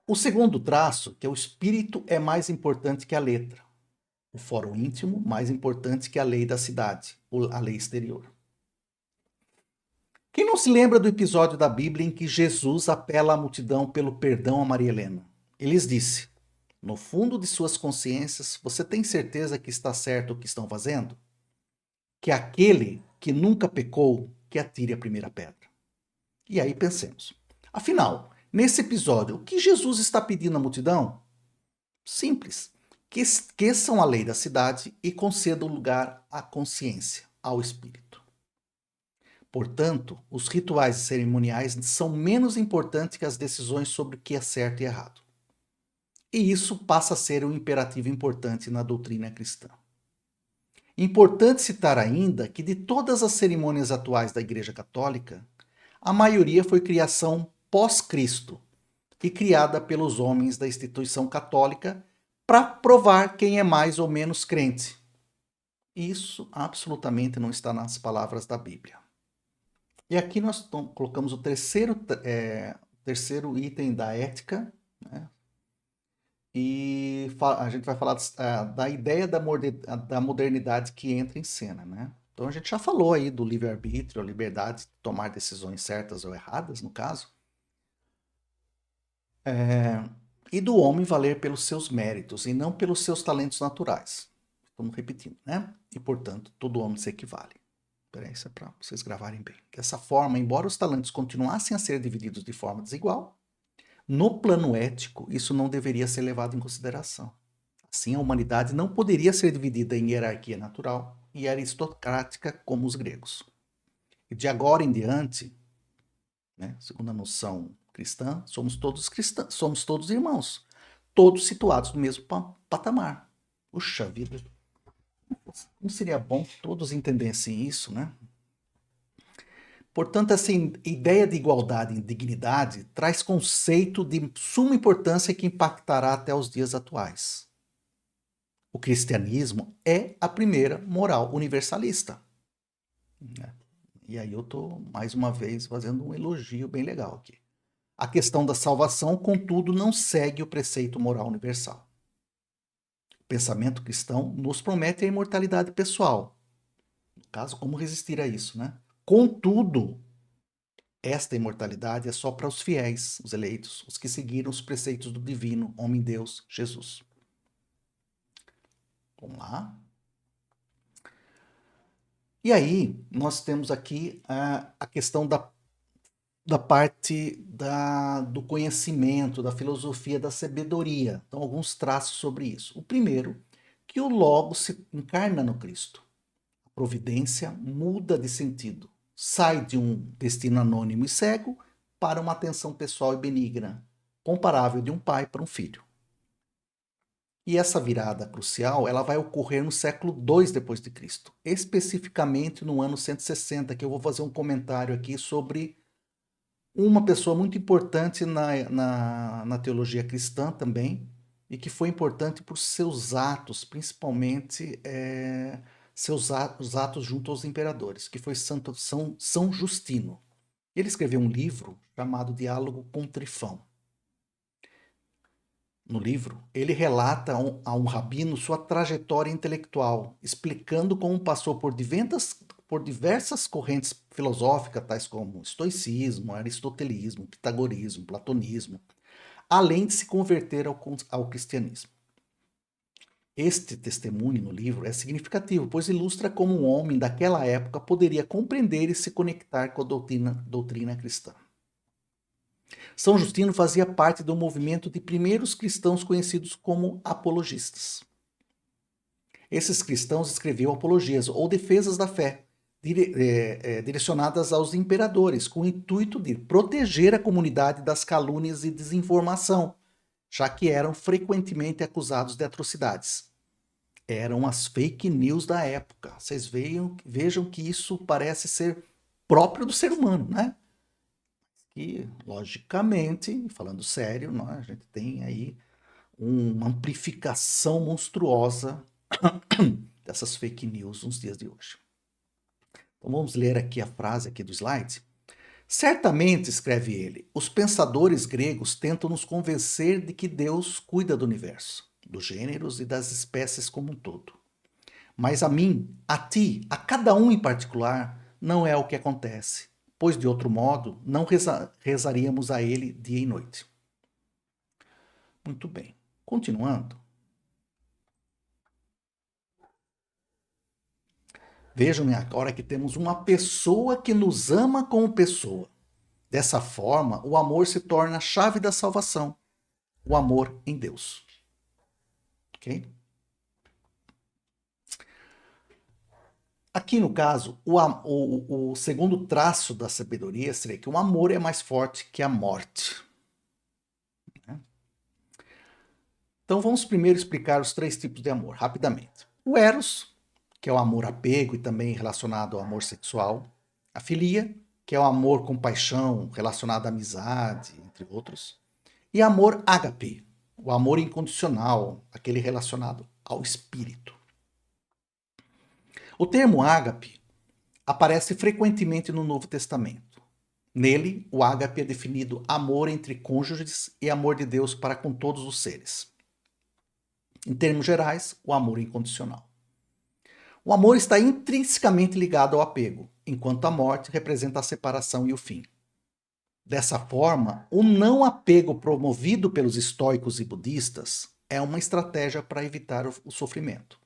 O segundo traço, que é o espírito, é mais importante que a letra. O fórum íntimo, mais importante que a lei da cidade, a lei exterior. Quem não se lembra do episódio da Bíblia em que Jesus apela à multidão pelo perdão a Maria Helena? Ele lhes disse: no fundo de suas consciências, você tem certeza que está certo o que estão fazendo? Que aquele que nunca pecou, que atire a primeira pedra. E aí pensemos. Afinal, nesse episódio, o que Jesus está pedindo à multidão? Simples. Que esqueçam a lei da cidade e concedam lugar à consciência, ao espírito. Portanto, os rituais cerimoniais são menos importantes que as decisões sobre o que é certo e errado. E isso passa a ser um imperativo importante na doutrina cristã. Importante citar ainda que de todas as cerimônias atuais da Igreja Católica, a maioria foi criação pós-Cristo e criada pelos homens da instituição católica para provar quem é mais ou menos crente. Isso absolutamente não está nas palavras da Bíblia. E aqui nós colocamos o terceiro item da ética, né? E a gente vai falar da ideia da modernidade que entra em cena, né? Então a gente já falou aí do livre-arbítrio, a liberdade de tomar decisões certas ou erradas, no caso. E do homem valer pelos seus méritos e não pelos seus talentos naturais. Estamos repetindo, né? E, portanto, todo homem se equivale. Peraí, isso é para vocês gravarem bem. Dessa forma, embora os talentos continuassem a ser divididos de forma desigual, no plano ético, isso não deveria ser levado em consideração. Assim, a humanidade não poderia ser dividida em hierarquia natural e aristocrática como os gregos. E de agora em diante, né, segundo a noção cristã, somos todos cristãos, somos todos irmãos, todos situados no mesmo patamar. Puxa vida, não seria bom que todos entendessem isso, né? Portanto, essa ideia de igualdade e dignidade traz conceito de suma importância que impactará até os dias atuais. O cristianismo é a primeira moral universalista. E aí eu estou, mais uma vez, fazendo um elogio bem legal aqui. A questão da salvação, contudo, não segue o preceito moral universal. O pensamento cristão nos promete a imortalidade pessoal. No caso, como resistir a isso, né? Contudo, esta imortalidade é só para os fiéis, os eleitos, os que seguiram os preceitos do divino homem-deus, Jesus. Vamos lá. E aí, nós temos aqui a questão da parte do conhecimento, da filosofia, da sabedoria. Então, alguns traços sobre isso. O primeiro, que o Logos se encarna no Cristo. A providência muda de sentido. Sai de um destino anônimo e cego para uma atenção pessoal e benigna, comparável de um pai para um filho. E essa virada crucial, ela vai ocorrer no século II depois de Cristo, especificamente no ano 160, que eu vou fazer um comentário aqui sobre uma pessoa muito importante na teologia cristã também, e que foi importante por seus atos, principalmente os atos junto aos imperadores, que foi São Justino. Ele escreveu um livro chamado Diálogo com Trifão. No livro, ele relata a um rabino sua trajetória intelectual, explicando como passou por diversas correntes filosóficas, tais como estoicismo, aristotelismo, pitagorismo, platonismo, além de se converter ao cristianismo. Este testemunho no livro é significativo, pois ilustra como um homem daquela época poderia compreender e se conectar com a doutrina cristã. São Justino fazia parte do movimento de primeiros cristãos conhecidos como apologistas. Esses cristãos escreviam apologias ou defesas da fé, direcionadas aos imperadores, com o intuito de proteger a comunidade das calúnias e desinformação, já que eram frequentemente acusados de atrocidades. Eram as fake news da época. Vocês vejam que isso parece ser próprio do ser humano, né? Que, logicamente, falando sério, né, a gente tem aí uma amplificação monstruosa dessas fake news nos dias de hoje. Então vamos ler aqui a frase aqui do slide. Certamente, escreve ele, os pensadores gregos tentam nos convencer de que Deus cuida do universo, dos gêneros e das espécies como um todo. Mas a mim, a ti, a cada um em particular, não é o que acontece, pois de outro modo não rezaríamos a ele dia e noite. Muito bem. Continuando. Vejam agora que temos uma pessoa que nos ama como pessoa. Dessa forma, o amor se torna a chave da salvação. O amor em Deus. Ok? Aqui no caso, o segundo traço da sabedoria seria que o amor é mais forte que a morte. Então vamos primeiro explicar os três tipos de amor, rapidamente. O eros, que é o amor apego e também relacionado ao amor sexual. A filia, que é o amor com paixão relacionado à amizade, entre outros. E amor ágape, o amor incondicional, aquele relacionado ao espírito. O termo ágape aparece frequentemente no Novo Testamento. Nele, o ágape é definido amor entre cônjuges e amor de Deus para com todos os seres. Em termos gerais, o amor incondicional. O amor está intrinsecamente ligado ao apego, enquanto a morte representa a separação e o fim. Dessa forma, o não apego promovido pelos estoicos e budistas é uma estratégia para evitar o sofrimento.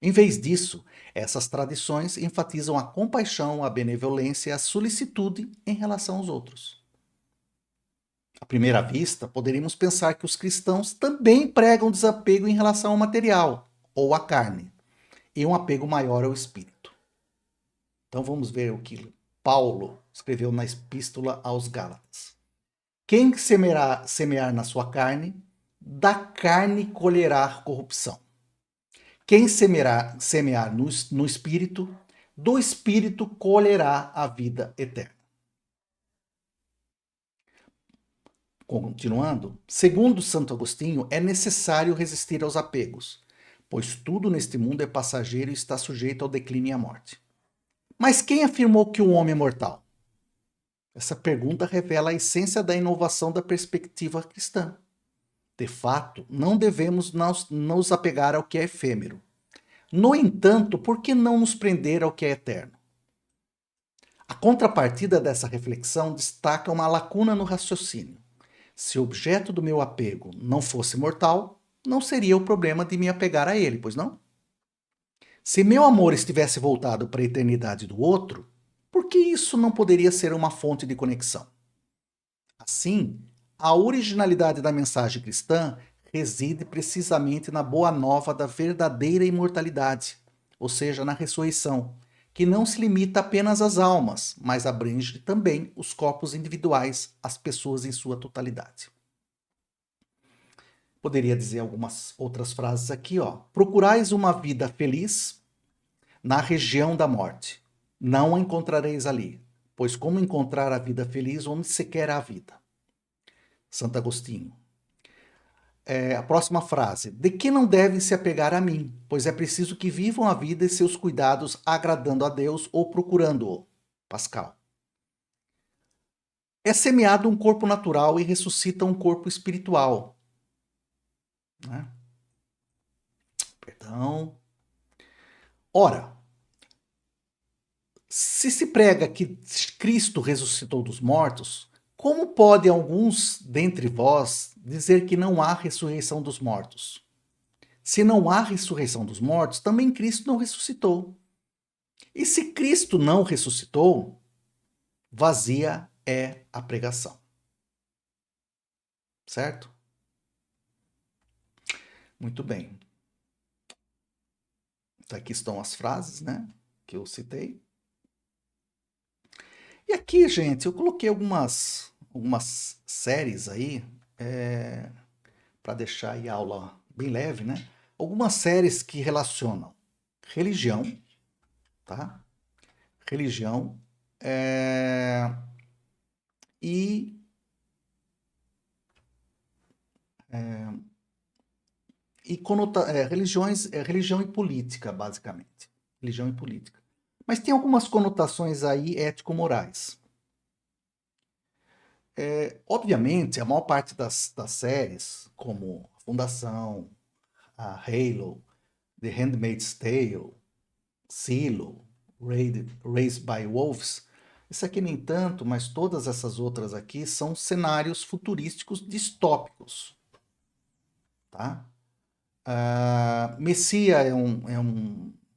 Em vez disso, essas tradições enfatizam a compaixão, a benevolência e a solicitude em relação aos outros. À primeira vista, poderíamos pensar que os cristãos também pregam desapego em relação ao material ou à carne, e um apego maior ao espírito. Então vamos ver o que Paulo escreveu na Epístola aos Gálatas. Quem semear na sua carne, da carne colherá corrupção. Quem semear no espírito, do espírito colherá a vida eterna. Continuando, segundo Santo Agostinho, é necessário resistir aos apegos, pois tudo neste mundo é passageiro e está sujeito ao declínio e à morte. Mas quem afirmou que o homem é mortal? Essa pergunta revela a essência da inovação da perspectiva cristã. De fato, não devemos nos apegar ao que é efêmero. No entanto, por que não nos prender ao que é eterno? A contrapartida dessa reflexão destaca uma lacuna no raciocínio. Se o objeto do meu apego não fosse mortal, não seria o problema de me apegar a ele, pois não? Se meu amor estivesse voltado para a eternidade do outro, por que isso não poderia ser uma fonte de conexão? Assim, a originalidade da mensagem cristã reside precisamente na boa nova da verdadeira imortalidade, ou seja, na ressurreição, que não se limita apenas às almas, mas abrange também os corpos individuais, as pessoas em sua totalidade. Poderia dizer algumas outras frases aqui, ó. Procurais uma vida feliz na região da morte. Não a encontrareis ali, pois como encontrar a vida feliz onde se quer a vida? Santo Agostinho. A próxima frase. De que não devem se apegar a mim, pois é preciso que vivam a vida e seus cuidados agradando a Deus ou procurando-o. Pascal. É semeado um corpo natural e ressuscita um corpo espiritual. Né? Perdão. Ora, se prega que Cristo ressuscitou dos mortos, como podem alguns dentre vós dizer que não há ressurreição dos mortos? Se não há ressurreição dos mortos, também Cristo não ressuscitou. E se Cristo não ressuscitou, vazia é a pregação. Certo? Muito bem. Então, aqui estão as frases, né, que eu citei. E aqui, gente, eu coloquei algumas séries aí, para deixar aí a aula bem leve, né? Algumas séries que relacionam religião, tá? Religião e religião e política, basicamente. Religião e política. Mas tem algumas conotações aí ético-morais. Obviamente, a maior parte das séries, como Fundação, a Halo, The Handmaid's Tale, Silo, Raised by Wolves, isso aqui nem tanto, mas todas essas outras aqui são cenários futurísticos distópicos, tá? Messia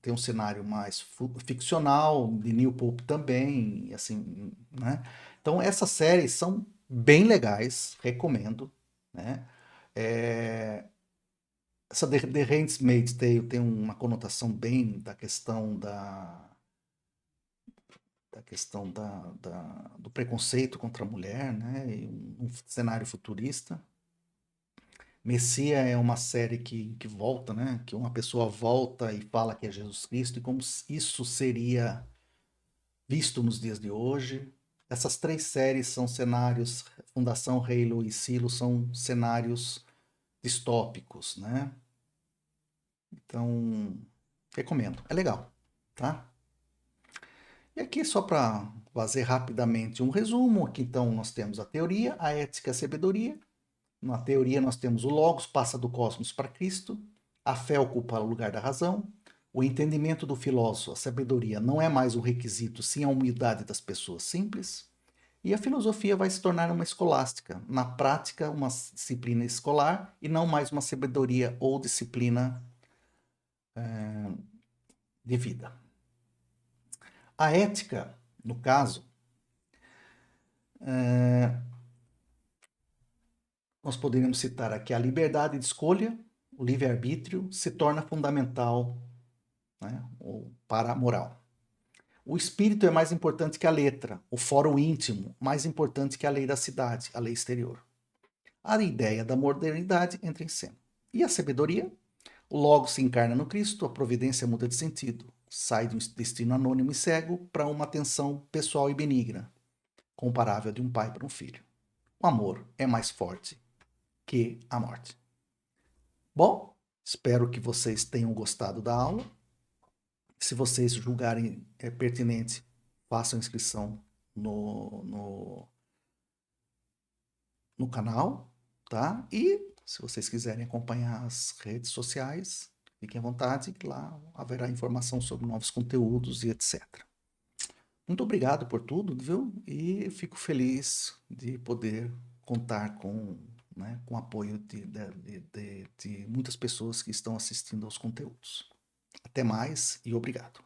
tem um cenário mais ficcional, de New Pope também, assim, né? Então essas séries são bem legais, recomendo, né? É, essa The Handmaid's Tale tem uma conotação bem do preconceito contra a mulher, né? E um cenário futurista. Messia é uma série que volta, né? Que uma pessoa volta e fala que é Jesus Cristo e como isso seria visto nos dias de hoje. Essas três séries são cenários, Fundação, Halo e Silo são cenários distópicos, né? Então, recomendo. É legal, tá? E aqui só para fazer rapidamente um resumo, aqui então nós temos a teoria, a ética e a sabedoria. Na teoria, nós temos o Logos, passa do cosmos para Cristo, a fé ocupa o lugar da razão, o entendimento do filósofo, a sabedoria, não é mais um requisito, sim a humildade das pessoas simples, e a filosofia vai se tornar uma escolástica, na prática, uma disciplina escolar e não mais uma sabedoria ou disciplina de vida. A ética, no caso, nós poderíamos citar aqui a liberdade de escolha, o livre-arbítrio se torna fundamental, né, para a moral. O espírito é mais importante que a letra, o fórum íntimo mais importante que a lei da cidade, a lei exterior. A ideia da modernidade entra em cena. E a sabedoria? O logo se encarna no Cristo, a providência muda de sentido, sai de um destino anônimo e cego para uma atenção pessoal e benigna, comparável de um pai para um filho. O amor é mais forte que a morte. Bom, espero que vocês tenham gostado da aula. Se vocês julgarem pertinente, façam inscrição no canal, tá? E se vocês quiserem acompanhar as redes sociais, fiquem à vontade, que lá haverá informação sobre novos conteúdos e etc. Muito obrigado por tudo, viu? E fico feliz de poder contar né, com o apoio de muitas pessoas que estão assistindo aos conteúdos. Até mais e obrigado.